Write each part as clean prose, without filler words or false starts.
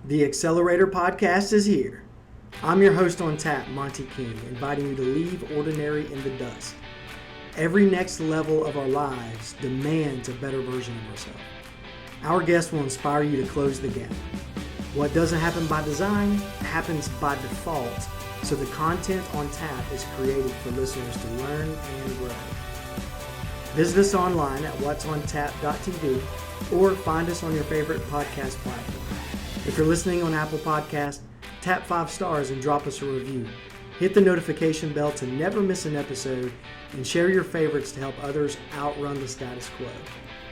The Accelerator Podcast is here. I'm your host on tap, Monty King, inviting you to leave ordinary in the dust. Every next level of our lives demands a better version of ourselves. Our guest will inspire you to close the gap. What doesn't happen by design happens by default, so the content on tap is created for listeners to learn and grow. Visit us online at whatsontap.tv or find us on your favorite podcast platform. If you're listening on Apple Podcasts, tap 5 stars and drop us a review. Hit the notification bell to never miss an episode and share your favorites to help others outrun the status quo.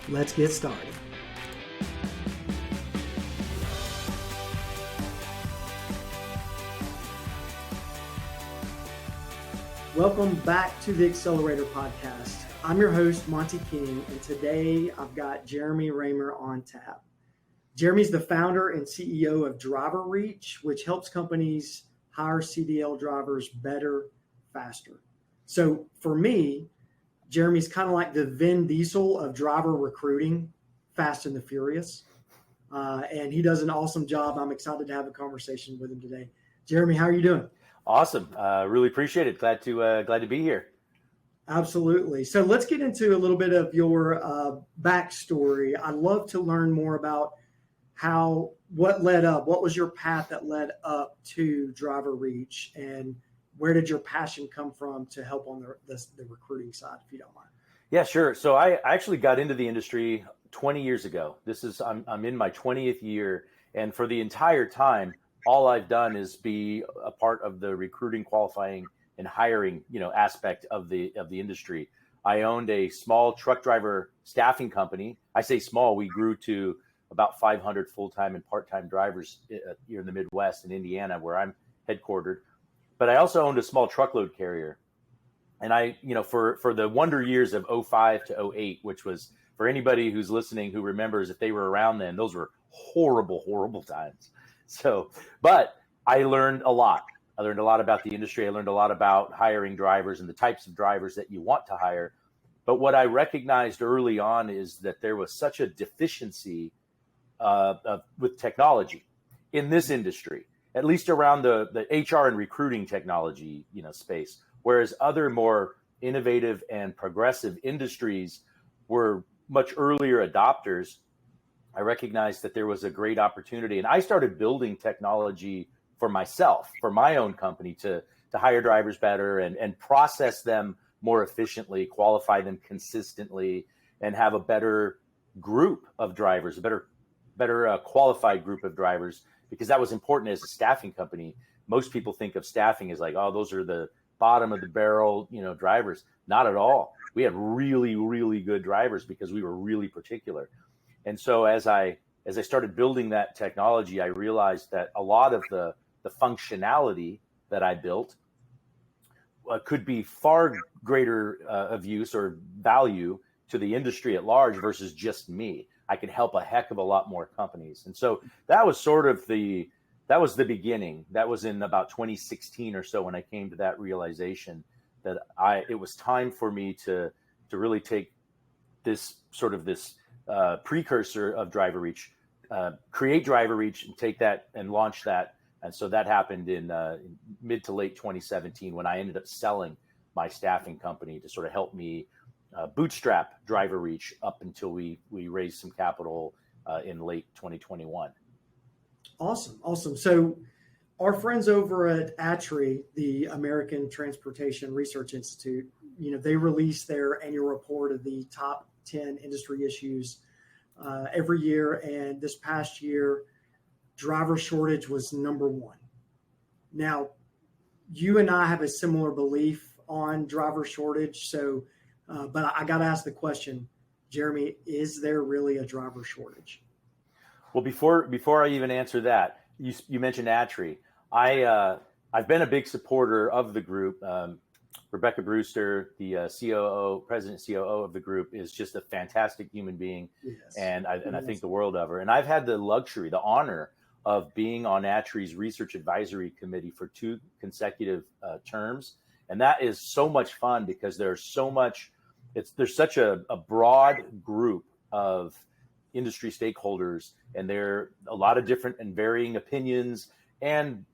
Let's get started. Welcome back to the Accelerator Podcast. I'm your host, Monty King, and today I've got Jeremy Raymer on tap. Jeremy's the founder and CEO of DriverReach, which helps companies hire CDL drivers better, faster. So for me, Jeremy's kind of like the Vin Diesel of driver recruiting, Fast and the Furious. And he does an awesome job. I'm excited to have a conversation with him today. Jeremy, how are you doing? Awesome. Really appreciate it. Glad to be here. Absolutely. So let's get into a little bit of your backstory. I'd love to learn more about what was your path that led up to DriverReach, and where did your passion come from to help on the recruiting side, if you don't mind? Yeah, sure. So I actually got into the industry 20 years ago. I'm in my 20th year, and for the entire time, all I've done is be a part of the recruiting, qualifying, and hiring, aspect of the industry. I owned a small truck driver staffing company. I say small. We grew to about 500 full-time and part-time drivers here in the Midwest in Indiana, where I'm headquartered. But I also owned a small truckload carrier. And I, for the wonder years of 05 to 08, which was, for anybody who's listening who remembers, if they were around then, those were horrible, horrible times. So, but I learned a lot. I learned a lot about the industry. I learned a lot about hiring drivers and the types of drivers that you want to hire. But what I recognized early on is that there was such a deficiency with technology in this industry, at least around the HR and recruiting technology, space. Whereas other more innovative and progressive industries were much earlier adopters, I recognized that there was a great opportunity. And I started building technology for myself, for my own company, to hire drivers better and process them more efficiently, qualify them consistently, and have a better group of drivers, a better qualified group of drivers, because that was important as a staffing company. Most people think of staffing as like, oh, those are the bottom of the barrel, drivers. Not at all. We had really, really good drivers because we were really particular. And so as I started building that technology, I realized that a lot of the functionality that I built could be far greater of use or value to the industry at large versus just me. I could help a heck of a lot more companies. And so that was the beginning. That was in about 2016 or so when I came to that realization that it was time for me to really take this precursor of DriverReach, create DriverReach and take that and launch that. And so that happened in mid to late 2017 when I ended up selling my staffing company to sort of help me bootstrap DriverReach up until we raised some capital in late 2021. Awesome. So our friends over at ATRI, the American Transportation Research Institute, they release their annual report of the top 10 industry issues every year. And this past year, driver shortage was number one. Now, you and I have a similar belief on driver shortage. So, but I got to ask the question, Jeremy, is there really a driver shortage? Well, before I even answer that, you mentioned ATRI. I've been a big supporter of the group. Rebecca Brewster, the president COO of the group, is just a fantastic human being, yes. and I think the world of her. And I've had the luxury, the honor of being on ATRI's research advisory committee for 2 consecutive terms, and that is so much fun because there's such a broad group of industry stakeholders, and there are a lot of different and varying opinions and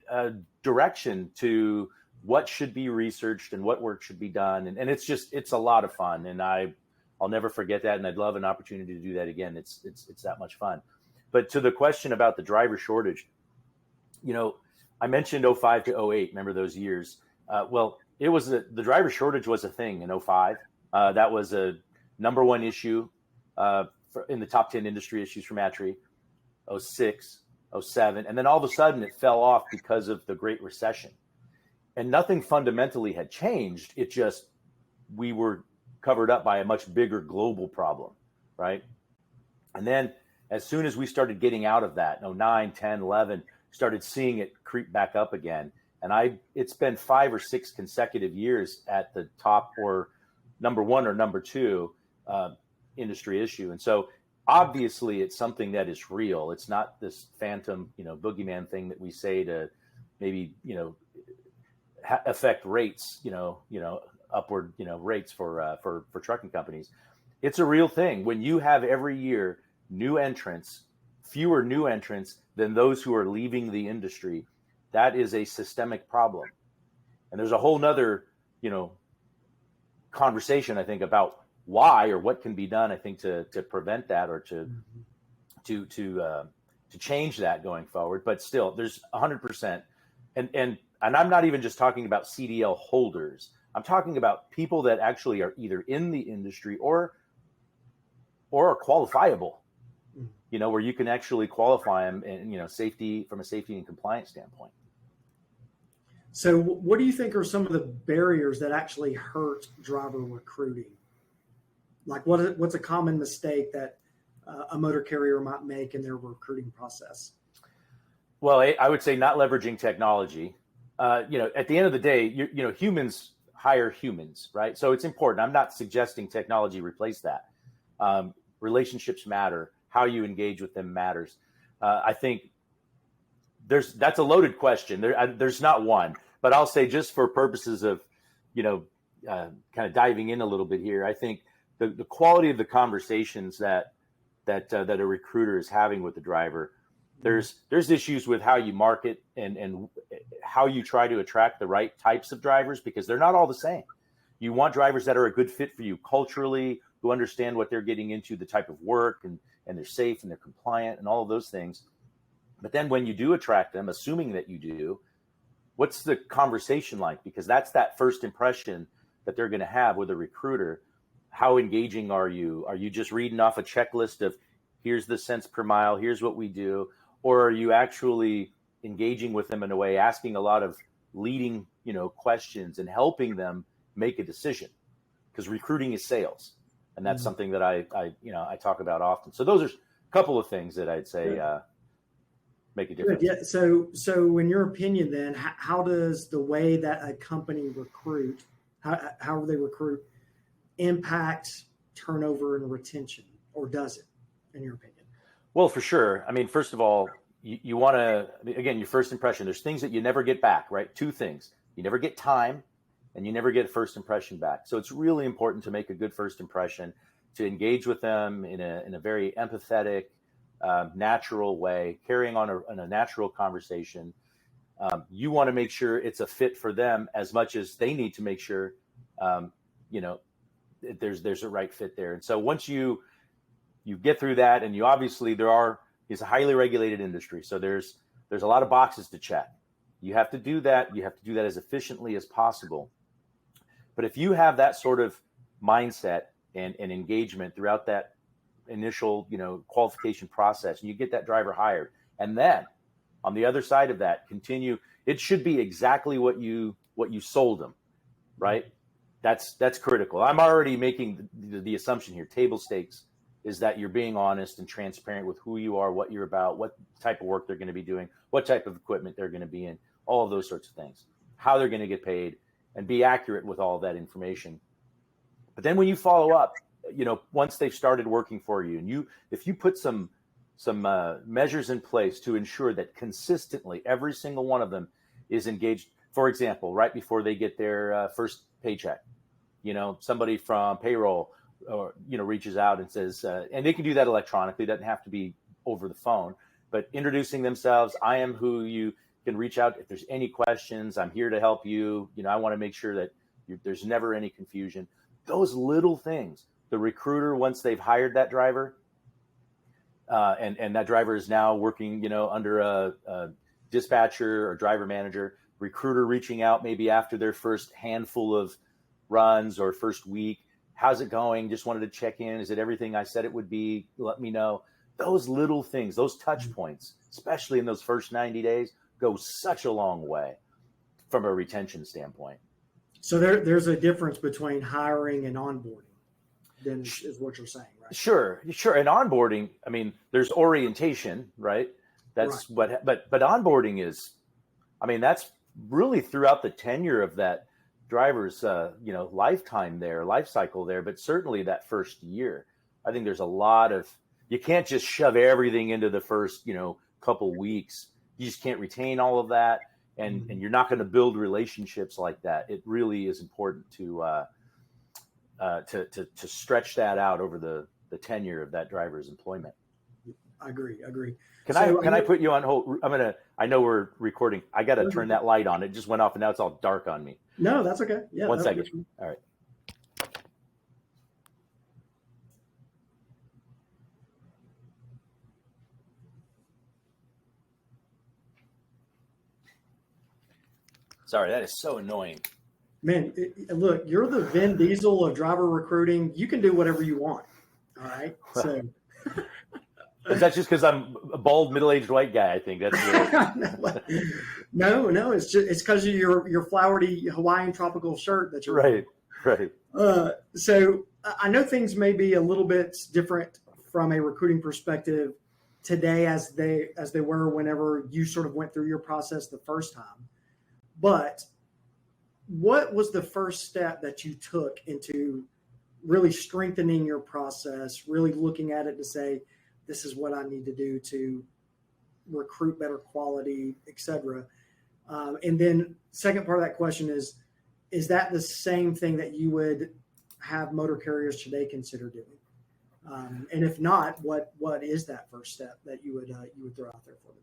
direction to what should be researched and what work should be done. And it's a lot of fun. And I'll never forget that. And I'd love an opportunity to do that again. It's that much fun. But to the question about the driver shortage, I mentioned 05 to 08. Remember those years? Well, it was the driver shortage was a thing in 05. That was a number one issue in the top 10 industry issues for Matry. 06, 07, and then all of a sudden it fell off because of the Great Recession. And nothing fundamentally had changed. It just, we were covered up by a much bigger global problem, right? And then as soon as we started getting out of that, 09, 10, 11, started seeing it creep back up again. And it's been 5 or 6 consecutive years at the top or number one or number two industry issue. And so obviously it's something that is real. It's not this phantom, boogeyman thing that we say to maybe, affect rates, upward, rates for trucking companies. It's a real thing. When you have every year fewer new entrants than those who are leaving the industry, that is a systemic problem. And there's a whole nother, conversation, I think, about why or what can be done, I think, to prevent that or to change that going forward. But still, there's 100%. And I'm not even just talking about CDL holders. I'm talking about people that actually are either in the industry or are qualifiable, where you can actually qualify them and, safety from a safety and compliance standpoint. So what do you think are some of the barriers that actually hurt driver recruiting? Like what's a common mistake that a motor carrier might make in their recruiting process? Well, I would say not leveraging technology. At the end of the day, humans hire humans, right? So it's important. I'm not suggesting technology replace that. Relationships matter. How you engage with them matters. I think that's a loaded question. There's not one, but I'll say just for purposes of, kind of diving in a little bit here, I think the quality of the conversations that a recruiter is having with the driver, there's issues with how you market and how you try to attract the right types of drivers, because they're not all the same. You want drivers that are a good fit for you culturally, who understand what they're getting into, the type of work, and they're safe and they're compliant and all of those things. But then when you do attract them, assuming that you do, what's the conversation like? Because that's that first impression that they're going to have with a recruiter. How engaging are you? Are you just reading off a checklist of here's the cents per mile, here's what we do? Or are you actually engaging with them in a way, asking a lot of leading, questions and helping them make a decision? Because recruiting is sales. And that's something that I talk about often. So those are a couple of things that I'd say make a difference. Yeah. So in your opinion, then, how does the way that a company recruit, how they recruit, impact turnover and retention, or does it, in your opinion? Well, for sure. I mean, first of all, you want to, again, your first impression, there's things that you never get back, right? 2 things. You never get time, and you never get first impression back. So it's really important to make a good first impression, to engage with them in a very empathetic, natural way, carrying on a natural conversation. You want to make sure it's a fit for them as much as they need to make sure, there's a right fit there. And so once you get through that, and you obviously it's a highly regulated industry, so there's a lot of boxes to check. You have to do that. You have to do that as efficiently as possible. But if you have that sort of mindset and engagement throughout that initial, qualification process, and you get that driver hired, and then on the other side of that, continue, it should be exactly what you sold them, right? That's critical. I'm already making the assumption here. Table stakes is that you're being honest and transparent with who you are, what you're about, what type of work they're going to be doing, what type of equipment they're going to be in, all of those sorts of things, how they're going to get paid, and be accurate with all of that information. But then when you follow up, once they've started working for you, and if you put some measures in place to ensure that consistently every single one of them is engaged, for example, right before they get their first paycheck, somebody from payroll or reaches out and says, and they can do that electronically. It doesn't have to be over the phone, but introducing themselves. I am who you can reach out if there's any questions. I'm here to help you. I want to make sure that there's never any confusion. Those little things. The recruiter, once they've hired that driver, and that driver is now working, under a dispatcher or driver manager, recruiter reaching out maybe after their first handful of runs or first week. How's it going? Just wanted to check in. Is it everything I said it would be? Let me know. Those little things, those touch points, especially in those first 90 days, go such a long way from a retention standpoint. So there's a difference between hiring and onboarding, then is what you're saying, right? Sure. And onboarding, there's orientation, right? That's right. But onboarding is, that's really throughout the tenure of that driver's, lifetime there, life cycle there, but certainly that first year. I think there's a lot of, you can't just shove everything into the first, couple weeks. You just can't retain all of that. And you're not going to build relationships like that. It really is important to stretch that out over the tenure of that driver's employment. I agree. Can I put you on hold? I know we're recording. I got to turn that light on. It just went off and now it's all dark on me. No, that's okay. Yeah. One second. All right. Sorry, that is so annoying. Man, look, you're the Vin Diesel of driver recruiting. You can do whatever you want. All right. So is that just because I'm a bald, middle-aged white guy? I think that's no. It's because of your flowery Hawaiian tropical shirt that you're right. So I know things may be a little bit different from a recruiting perspective today as they were whenever you sort of went through your process the first time. But what was the first step that you took into really strengthening your process, really looking at it to say, this is what I need to do to recruit better quality, et cetera? And then second part of that question is that the same thing that you would have motor carriers today consider doing? And if not, what is that first step that you would throw out there for them?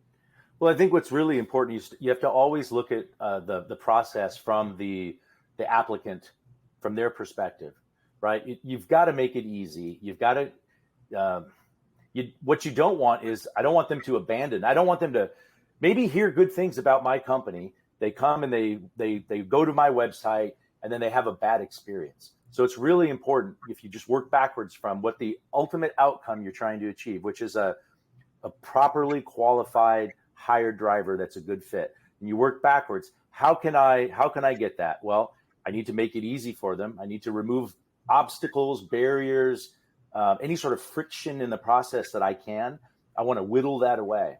Well, I think what's really important is you have to always look at the process from the applicant, from their perspective, right? You've got to make it easy. You've got to, what you don't want is, I don't want them to abandon. I don't want them to maybe hear good things about my company. They come and they go to my website and then they have a bad experience. So it's really important if you just work backwards from what the ultimate outcome you're trying to achieve, which is a properly qualified hired driver that's a good fit. And you work backwards. How can I get that? Well, I need to make it easy for them. I need to remove obstacles, barriers, any sort of friction in the process that I can. I want to whittle that away.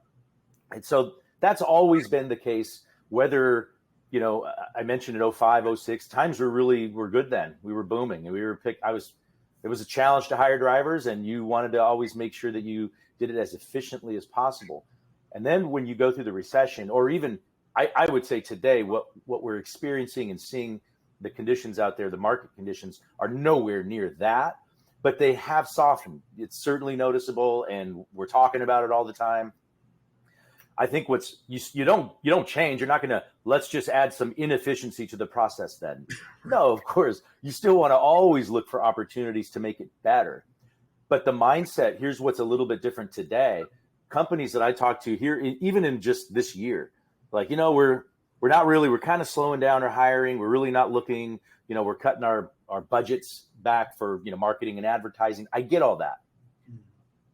And so that's always been the case, whether, I mentioned in 05, 06, times were good then. We were booming and we were picked. It was a challenge to hire drivers and you wanted to always make sure that you did it as efficiently as possible. And then when you go through the recession, or even I would say today, what we're experiencing and seeing, the conditions out there, the market conditions are nowhere near that, but they have softened. It's certainly noticeable, and we're talking about it all the time. I think you don't change. You're not going to, let's just add some inefficiency to the process then. No, of course, you still want to always look for opportunities to make it better. But the mindset, here's what's a little bit different today. Companies that I talk to here, even in just this year, like, we're kind of slowing down our hiring. We're really not looking, we're cutting our budgets back for, marketing and advertising. I get all that.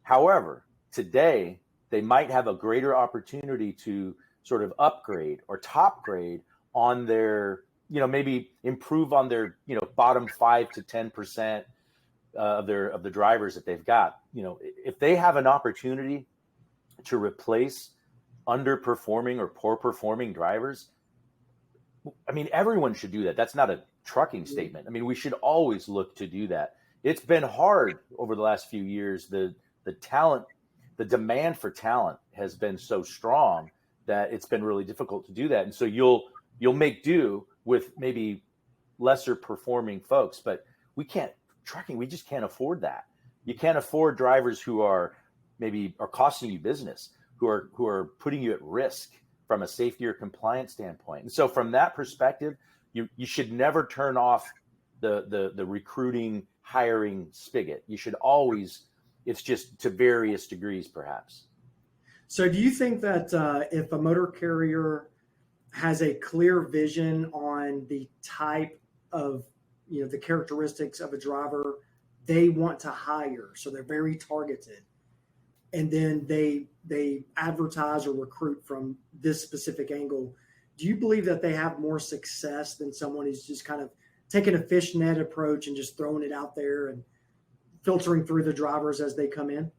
However, today they might have a greater opportunity to sort of upgrade or top grade on their, maybe improve on their, bottom 5 to 10% of the drivers that they've got. If they have an opportunity to replace underperforming or poor performing drivers, everyone should do that. That's not a trucking statement. We should always look to do that. It's been hard over the last few years. The talent, the demand for talent has been so strong that it's been really difficult to do that. And so you'll make do with maybe lesser performing folks, but we can't trucking, we just can't afford that. You can't afford drivers who are costing you business, who are putting you at risk from a safety or compliance standpoint. And so from that perspective, you should never turn off the recruiting, hiring spigot. You should always, it's just to various degrees, perhaps. So do you think that if a motor carrier has a clear vision on the type of, the characteristics of a driver they want to hire, so they're very targeted, and then they advertise or recruit from this specific angle, do you believe that they have more success than someone who's just kind of taking a fishnet approach and just throwing it out there and filtering through the drivers as they come in?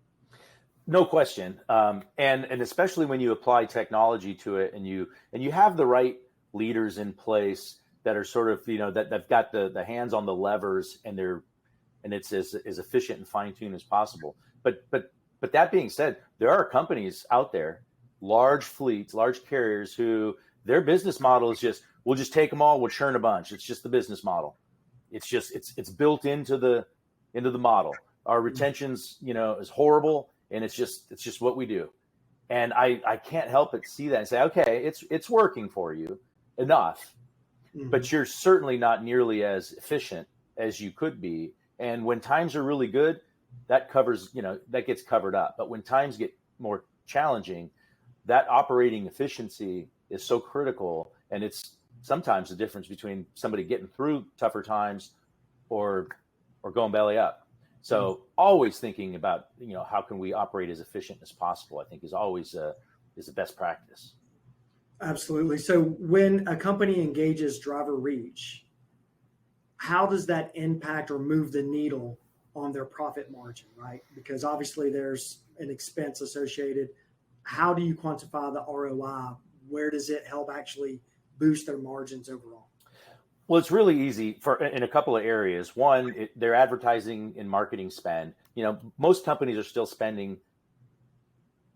No question. And especially when you apply technology to it and you have the right leaders in place that are sort of, that they've got the hands on the levers and it's as efficient and fine-tuned as possible. But that being said, there are companies out there, large fleets, large carriers who their business model is just, we'll just take them all, we'll churn a bunch. It's just the business model. It's just, it's built into the model. Our retention's, is horrible. And it's just what we do. And I can't help but see that and say, okay, it's working for you enough, but you're certainly not nearly as efficient as you could be. And when times are really good, that covers, that gets covered up. But when times get more challenging, that operating efficiency is so critical. And it's sometimes the difference between somebody getting through tougher times or going belly up. So always thinking about, how can we operate as efficient as possible, I think is always is the best practice. Absolutely. So when a company engages driver reach, how does that impact or move the needle on their profit margin, right? Because obviously there's an expense associated. How do you quantify the ROI? Where does it help actually boost their margins overall? Well, it's really easy in a couple of areas. One, their advertising and marketing spend. Most companies are still spending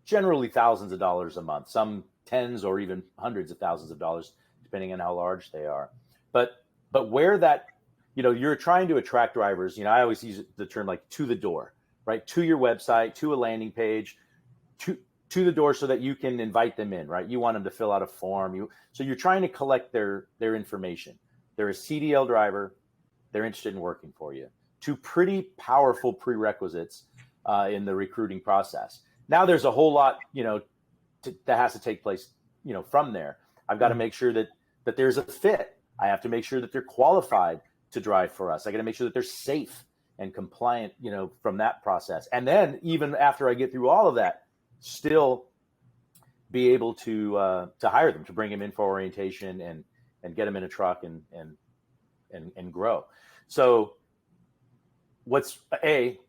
generally thousands of dollars a month, some tens or even hundreds of thousands of dollars, depending on how large they are. But where that, you're trying to attract drivers, I always use the term like to the door, right? To your website, to a landing page, to the door so that you can invite them in, right? You want them to fill out a form. So you're trying to collect their information. They're a CDL driver. They're interested in working for you. Two pretty powerful prerequisites in the recruiting process. Now there's a whole lot, that has to take place, from there. I've got to make sure that there's a fit. I have to make sure that they're qualified to drive for us. I got to make sure that they're safe and compliant, from that process. And then even after I get through all of that, still be able to hire them, to bring them in for orientation and get them in a truck and grow. So what's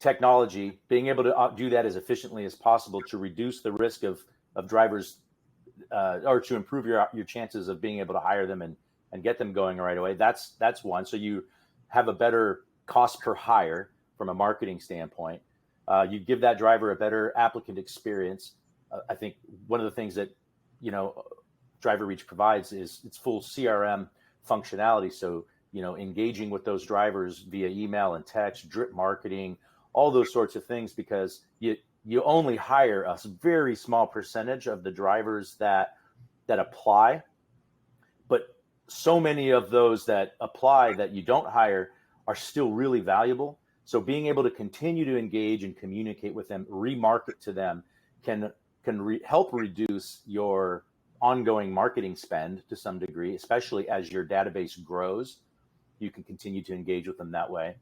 technology, being able to do that as efficiently as possible to reduce the risk of drivers or to improve your chances of being able to hire them and get them going right away. That's one. So you have a better cost per hire from a marketing standpoint. You give that driver a better applicant experience. I think one of the things that, Driver Reach provides is its full CRM functionality. So, engaging with those drivers via email and text, drip marketing, all those sorts of things, because you only hire a very small percentage of the drivers that apply, but so many of those that apply that you don't hire are still really valuable. So being able to continue to engage and communicate with them, remarket to them can help reduce your ongoing marketing spend to some degree, especially as your database grows. You can continue to engage with them that way.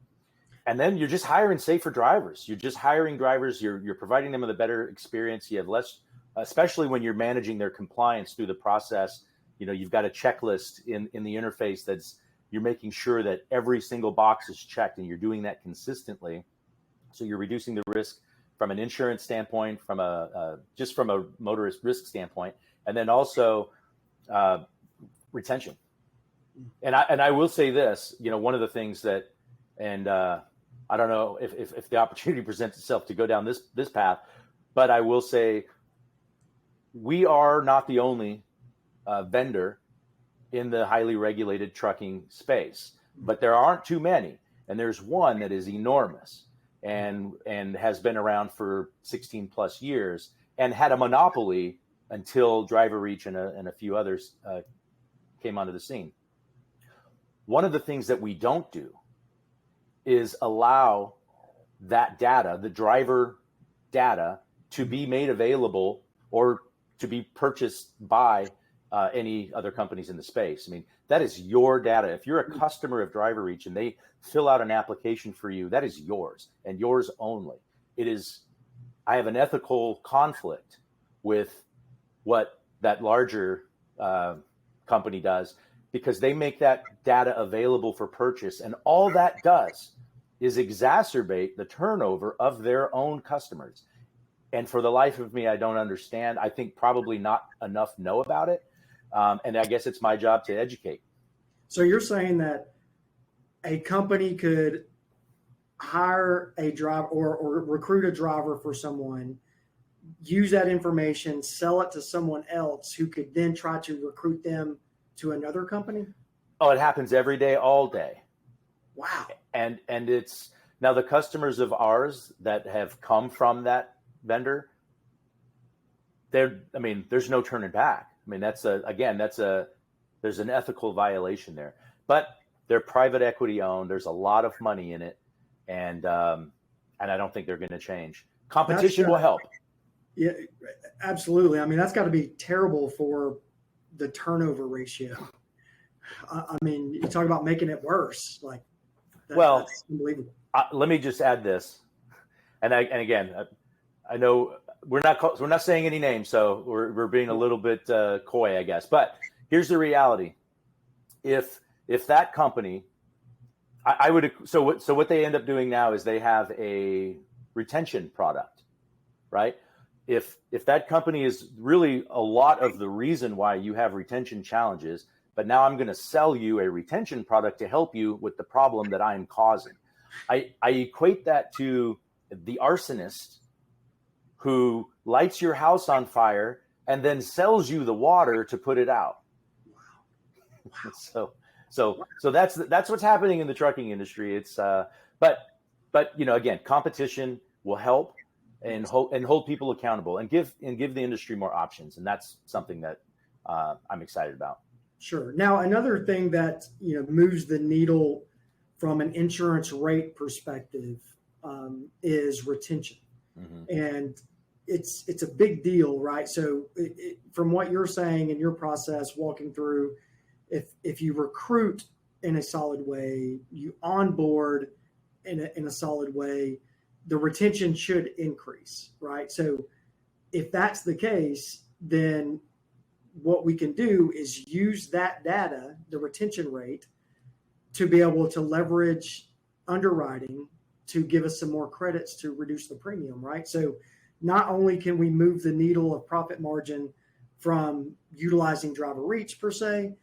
And then you're just hiring safer drivers. You're just hiring drivers. You're providing them with a better experience. You have less, especially when you're managing their compliance through the process. You've got a checklist in the interface you're making sure that every single box is checked, and you're doing that consistently. So you're reducing the risk from an insurance standpoint, from just from a motorist risk standpoint, and then also retention. And I will say this, one of the things that, and I don't know if the opportunity presents itself to go down this path, but I will say we are not the only vendor in the highly regulated trucking space, but there aren't too many. and there's one that is enormous and has been around for 16 plus years and had a monopoly until Driver Reach and a few others came onto the scene. One of the things that we don't do is allow that data, the driver data, to be made available or to be purchased by any other companies in the space. I mean, that is your data. If you're a customer of Driver Reach and they fill out an application for you, that is yours and yours only. It is, I have an ethical conflict with what that larger company does, because they make that data available for purchase. And all that does is exacerbate the turnover of their own customers. And for the life of me, I don't understand. I think probably not enough know about it. And I guess it's my job to educate. So you're saying that a company could hire a driver or recruit a driver for someone, use that information, sell it to someone else who could then try to recruit them to another company? Oh, it happens every day, all day. Wow. And it's now the customers of ours that have come from that vendor, there's no turning back. I mean, there's an ethical violation there, but they're private equity owned. There's a lot of money in it. And I don't think they're going to change. Competition will help. Yeah, absolutely. I mean, that's got to be terrible for the turnover ratio. I mean, you talk about making it worse. Like, that's unbelievable. Let me just add this, and again, I know we're not saying any names, so we're being a little bit coy, I guess. But here's the reality: if that company, so what they end up doing now is they have a retention product, right? If that company is really a lot of the reason why you have retention challenges, but now I'm going to sell you a retention product to help you with the problem that I'm causing. I equate that to the arsonist who lights your house on fire and then sells you the water to put it out. Wow. So that's what's happening in the trucking industry. It's but again, competition will help and hold people accountable and give the industry more options, and that's something that I'm excited about. Sure. Now, another thing that moves the needle from an insurance rate perspective is retention, and it's a big deal, right? So, from what you're saying in your process, walking through, if you recruit in a solid way, you onboard in a solid way, the retention should increase, right? So, if that's the case, then what we can do is use that data, the retention rate, to be able to leverage underwriting to give us some more credits to reduce the premium, right? So not only can we move the needle of profit margin from utilizing Driver Reach per se,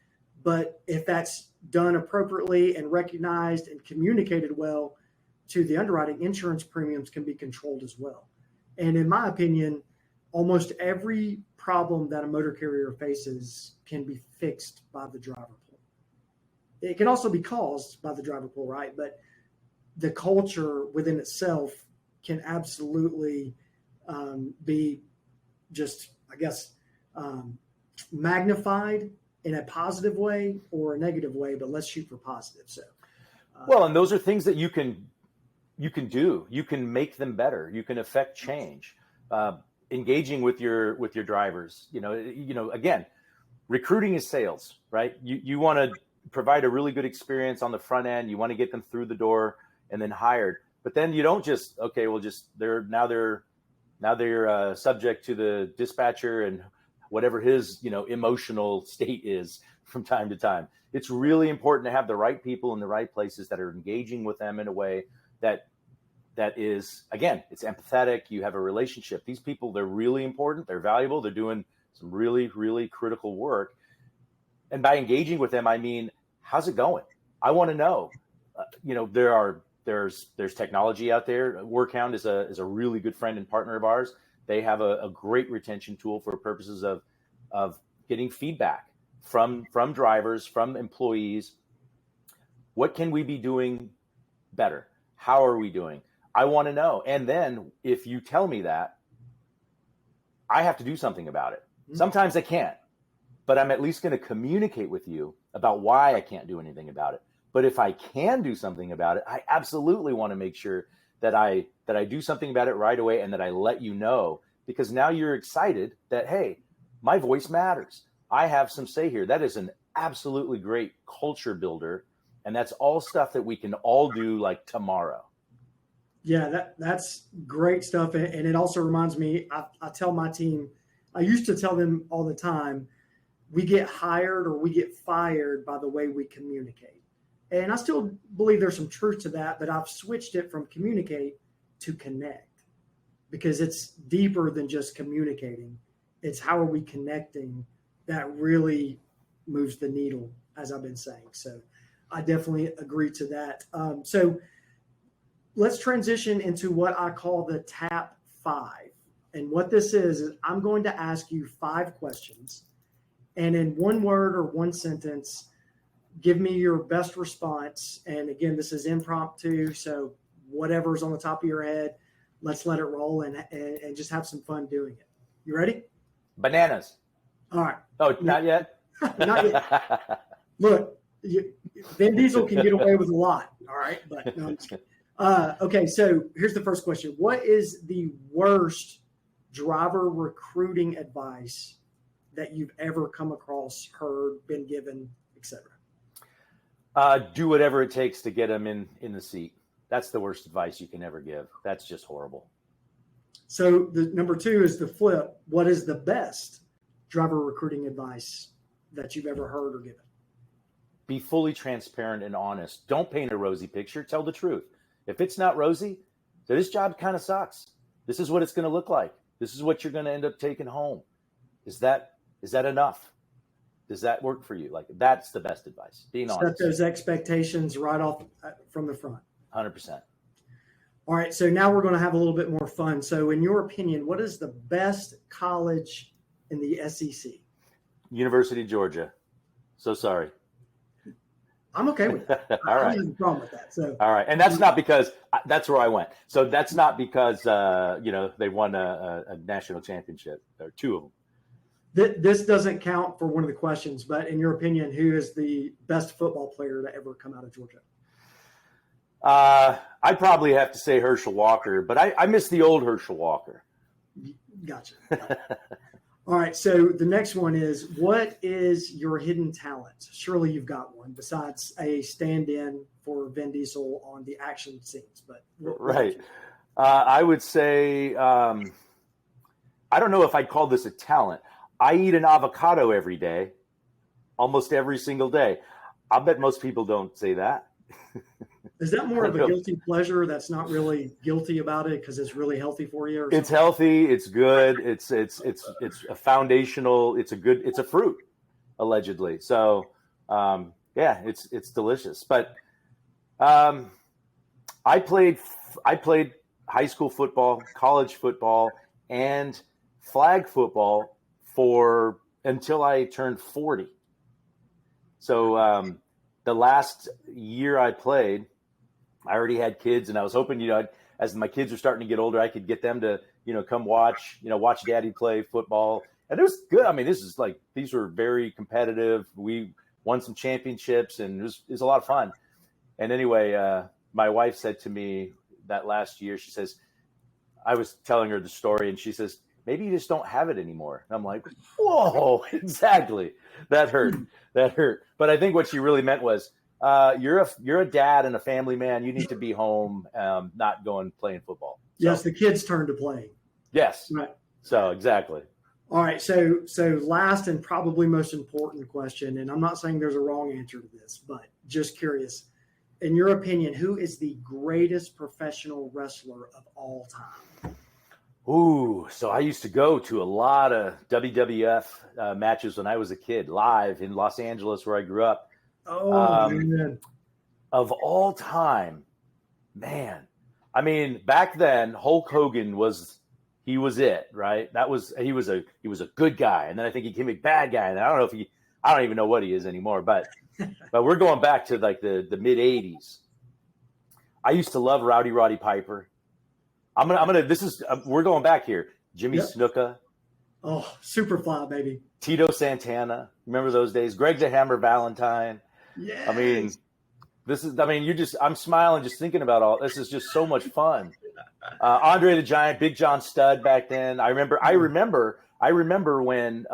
but if that's done appropriately and recognized and communicated well to the underwriting, insurance premiums can be controlled as well. And in my opinion, almost every problem that a motor carrier faces can be fixed by the driver pool. It can also be caused by the driver pool, right? But the culture within itself can absolutely be just, I guess, magnified in a positive way or a negative way, but let's shoot for positive. So, and those are things that you can do. You can make them better. You can affect change. Engaging with your drivers, again, recruiting is sales, right? You want to provide a really good experience on the front end. You want to get them through the door and then hired, but then you don't just, they're subject to the dispatcher and whatever his, emotional state is from time to time. It's really important to have the right people in the right places that are engaging with them in a way that is, again, it's empathetic. You have a relationship. These people, they're really important. They're valuable. They're doing some really, really critical work. And by engaging with them, I mean, how's it going? I want to know. There's technology out there. Workhound is a really good friend and partner of ours. They have a great retention tool for purposes of getting feedback from drivers, from employees. What can we be doing better? How are we doing? I want to know. And then if you tell me that, I have to do something about it. Sometimes I can't, but I'm at least going to communicate with you about why I can't do anything about it. But if I can do something about it, I absolutely want to make sure that I do something about it right away and that I let you know, because now you're excited that, hey, my voice matters. I have some say here. That is an absolutely great culture builder. And that's all stuff that we can all do like tomorrow. Yeah, that's great stuff. And it also reminds me, I tell my team, I used to tell them all the time, we get hired or we get fired by the way we communicate. And I still believe there's some truth to that, but I've switched it from communicate to connect, because it's deeper than just communicating. It's how are we connecting that really moves the needle, as I've been saying. So I definitely agree to that. So let's transition into what I call the TAP 5. And what this is I'm going to ask you 5 questions. And in one word or one sentence, give me your best response. And again, this is impromptu. So whatever's on the top of your head, let's let it roll and just have some fun doing it. You ready? Bananas. All right. Oh, not yet? Not yet. Look, Vin Diesel can get away with a lot. All right. But no, I'm just kidding. Okay, so here's the first question. What is the worst driver recruiting advice that you've ever come across, heard, been given, etc.? Do whatever it takes to get them in the seat. That's the worst advice you can ever give. That's just horrible. So the number 2 is the flip. What is the best driver recruiting advice that you've ever heard or given? Be fully transparent and honest. Don't paint a rosy picture. Tell the truth. If it's not rosy, then this job kind of sucks. This is what it's going to look like. This is what you're going to end up taking home. Is that enough? Does that work for you? Like, that's the best advice. Being honest. Set those expectations right off from the front. 100%. All right, so now we're going to have a little bit more fun. So in your opinion, what is the best college in the SEC? University of Georgia. So sorry. I'm okay with that. All right. I don't have a problem with that. So all right, and that's not because that's where I went. So that's not because they won a national championship. There are 2 of them. This doesn't count for one of the questions, but in your opinion, who is the best football player to ever come out of Georgia? I'd probably have to say Herschel Walker, but I miss the old Herschel Walker. Gotcha. All right, so the next one is, what is your hidden talent? Surely you've got one besides a stand-in for Vin Diesel on the action scenes. But right. I would say, I don't know if I'd call this a talent. I eat an avocado every day, almost every single day. I bet most people don't say that. Is that more of a guilty pleasure that's not really guilty about it because it's really healthy for you? Or it's healthy. It's good. It's a foundational. It's a fruit, allegedly. So, yeah, it's delicious. But I played high school football, college football, and flag football until I turned 40. So the last year I played, I already had kids, and I was hoping, as my kids were starting to get older, I could get them to, come watch daddy play football. And it was good. I mean, these were very competitive. We won some championships, and it was a lot of fun. And anyway, my wife said to me that last year, she says, I was telling her the story, and she says, maybe you just don't have it anymore. And I'm like, whoa, exactly. That hurt. But I think what she really meant was, you're a dad and a family man. You need to be home, not going playing football. So, yes, the kids' turn to play. Yes. Right. So exactly. All right. So last and probably most important question, and I'm not saying there's a wrong answer to this, but just curious. In your opinion, who is the greatest professional wrestler of all time? Ooh, so I used to go to a lot of WWF matches when I was a kid, live in Los Angeles, where I grew up. Oh, man. Of all time, man. I mean, back then, Hulk Hogan was it, right? He was a good guy, and then I think he became a bad guy, and I don't even know what he is anymore. But we're going back to like the mid '80s. I used to love Rowdy Roddy Piper. We're going back here. Jimmy Snuka. Oh, Superfly, baby. Tito Santana. Remember those days? Greg the Hammer Valentine. Yes. I mean, I'm smiling just thinking about all this. Is just so much fun. Andre the Giant, Big John Studd back then. I remember when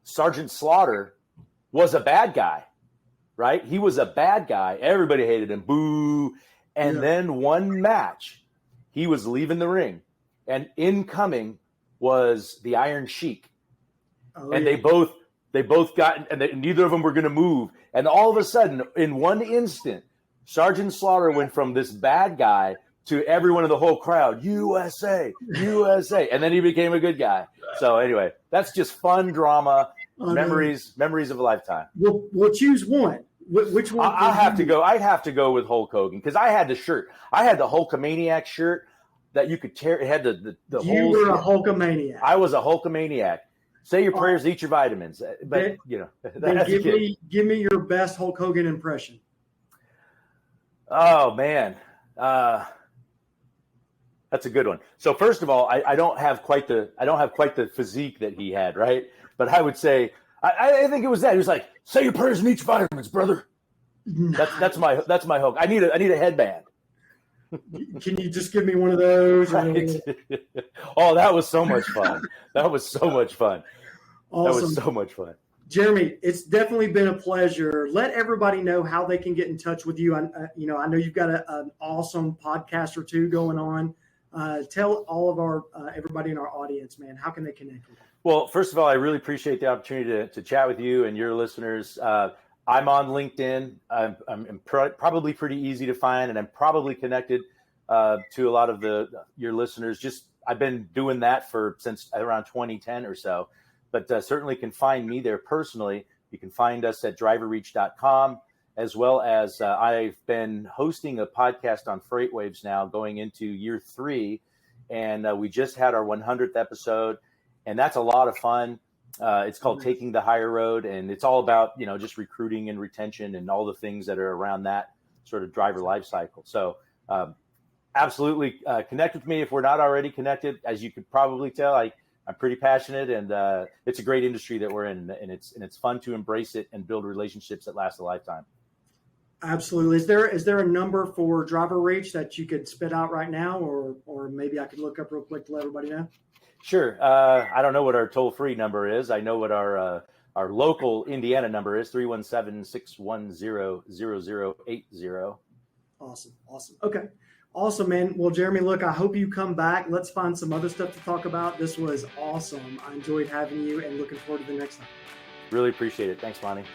Sergeant Slaughter was a bad guy, right? He was a bad guy. Everybody hated him. Boo. And then one match, he was leaving the ring, and incoming was the Iron Sheik. They both got, and neither of them were going to move. And all of a sudden, in one instant, Sergeant Slaughter went from this bad guy to everyone in the whole crowd, USA, USA. And then he became a good guy. So anyway, that's just fun drama, memories of a lifetime. We'll choose one. Which one? I'd have to go with Hulk Hogan, because I had the shirt. I had the Hulkamaniac shirt that you could tear. It had the You holes. were a Hulkamaniac. I was a Hulkamaniac. Say your prayers, eat your vitamins. But then give me your best Hulk Hogan impression. Oh man, that's a good one. So first of all, I don't have quite the physique that he had, right? But I would say I think it was that. He was like, say your prayers and eat your vitamins, brother. Nice. That's my Hulk. I need a headband. Can you just give me one of those? Right. Oh, that was so much fun. Awesome. That was so much fun. Jeremy, it's definitely been a pleasure. Let everybody know how they can get in touch with you. I know you've got an awesome podcast or two going on. Tell all of our everybody in our audience, man, how can they connect with you? Well, first of all, I really appreciate the opportunity to chat with you and your listeners. I'm on LinkedIn. I'm probably pretty easy to find, and I'm probably connected to a lot of your listeners. I've been doing that since around 2010 or so, but certainly can find me there personally. You can find us at driverreach.com, as well as I've been hosting a podcast on FreightWaves now, going into year 3, and we just had our 100th episode, and that's a lot of fun. It's called Taking the Higher Road, and it's all about, just recruiting and retention and all the things that are around that sort of driver life cycle. So absolutely connect with me if we're not already connected. As you could probably tell, I'm pretty passionate, and it's a great industry that we're in, and it's fun to embrace it and build relationships that last a lifetime. Absolutely. Is there a number for Driver Reach that you could spit out right now, or maybe I could look up real quick to let everybody know? Sure. I don't know what our toll-free number is. I know what our local Indiana number is, 317-610-0080. Awesome. Okay. Awesome, man. Well, Jeremy, look, I hope you come back. Let's find some other stuff to talk about. This was awesome. I enjoyed having you and looking forward to the next time. Really appreciate it. Thanks, Monty.